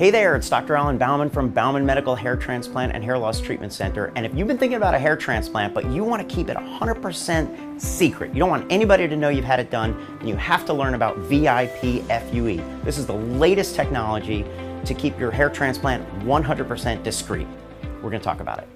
Hey there, it's Dr. Alan Bauman from Bauman Medical Hair Transplant and Hair Loss Treatment Center. And if you've been thinking about a hair transplant, but you want to keep it 100% secret, you don't want anybody to know you've had it done, then you have to learn about VIP FUE. This is the latest technology to keep your hair transplant 100% discreet. We're going to talk about it.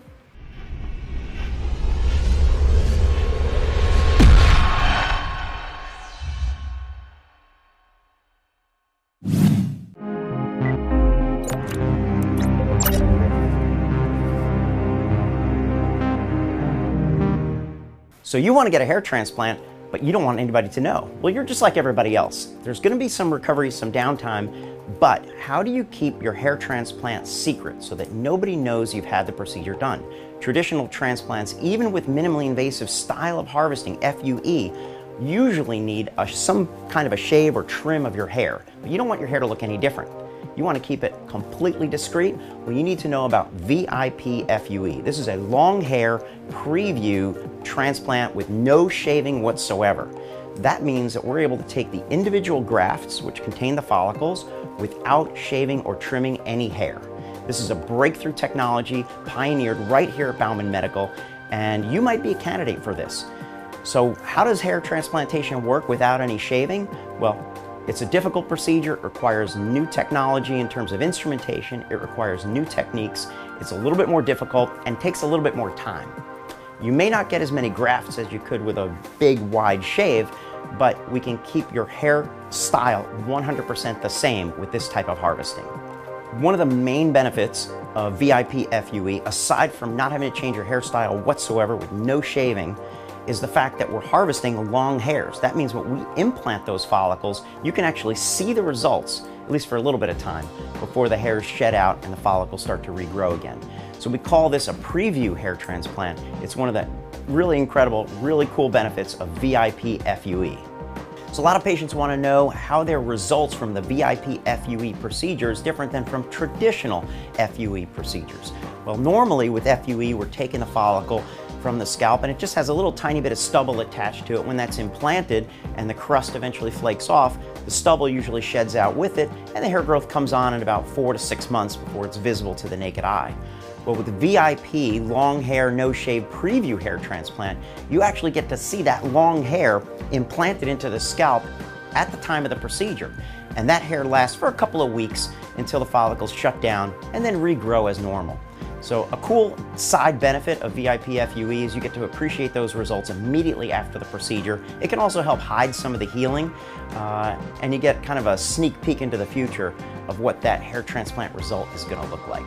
So you want to get a hair transplant, but you don't want anybody to know. Well, you're just like everybody else. There's going to be some recovery, some downtime, but how do you keep your hair transplant secret so that nobody knows you've had the procedure done? Traditional transplants, even with minimally invasive style of harvesting, FUE, usually need some kind of a shave or trim of your hair, but you don't want your hair to look any different. You want to keep it completely discreet? Well, you need to know about VIP FUE. This is a long hair preview transplant with no shaving whatsoever. That means that we're able to take the individual grafts, which contain the follicles, without shaving or trimming any hair. This is a breakthrough technology pioneered right here at Bauman Medical, and you might be a candidate for this. So how does hair transplantation work without any shaving? Well, it's a difficult procedure. It requires new technology in terms of instrumentation. It requires new techniques. It's a little bit more difficult and takes a little bit more time. You may not get as many grafts as you could with a big, wide shave, but we can keep your hair style 100% the same with this type of harvesting. One of the main benefits of VIP FUE, aside from not having to change your hairstyle whatsoever with no shaving, is the fact that we're harvesting long hairs. That means when we implant those follicles, you can actually see the results, at least for a little bit of time, before the hairs shed out and the follicles start to regrow again. So we call this a preview hair transplant. It's one of the really incredible, really cool benefits of VIP FUE. So a lot of patients want to know how their results from the VIP FUE procedure is different than from traditional FUE procedures. Well, normally with FUE, we're taking the follicle from the scalp and it just has a little tiny bit of stubble attached to it. When that's implanted and the crust eventually flakes off, the stubble usually sheds out with it and the hair growth comes on in about 4 to 6 months before it's visible to the naked eye. Well, with the VIP long hair, no shave preview hair transplant, you actually get to see that long hair implanted into the scalp at the time of the procedure. And that hair lasts for a couple of weeks until the follicles shut down and then regrow as normal. So a cool side benefit of VIP FUE is you get to appreciate those results immediately after the procedure. It can also help hide some of the healing, and you get kind of a sneak peek into the future of what that hair transplant result is going to look like.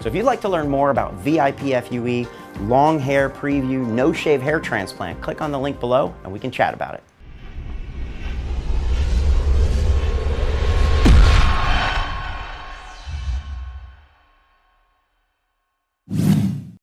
So if you'd like to learn more about VIP FUE, long hair preview, no shave hair transplant, click on the link below and we can chat about it.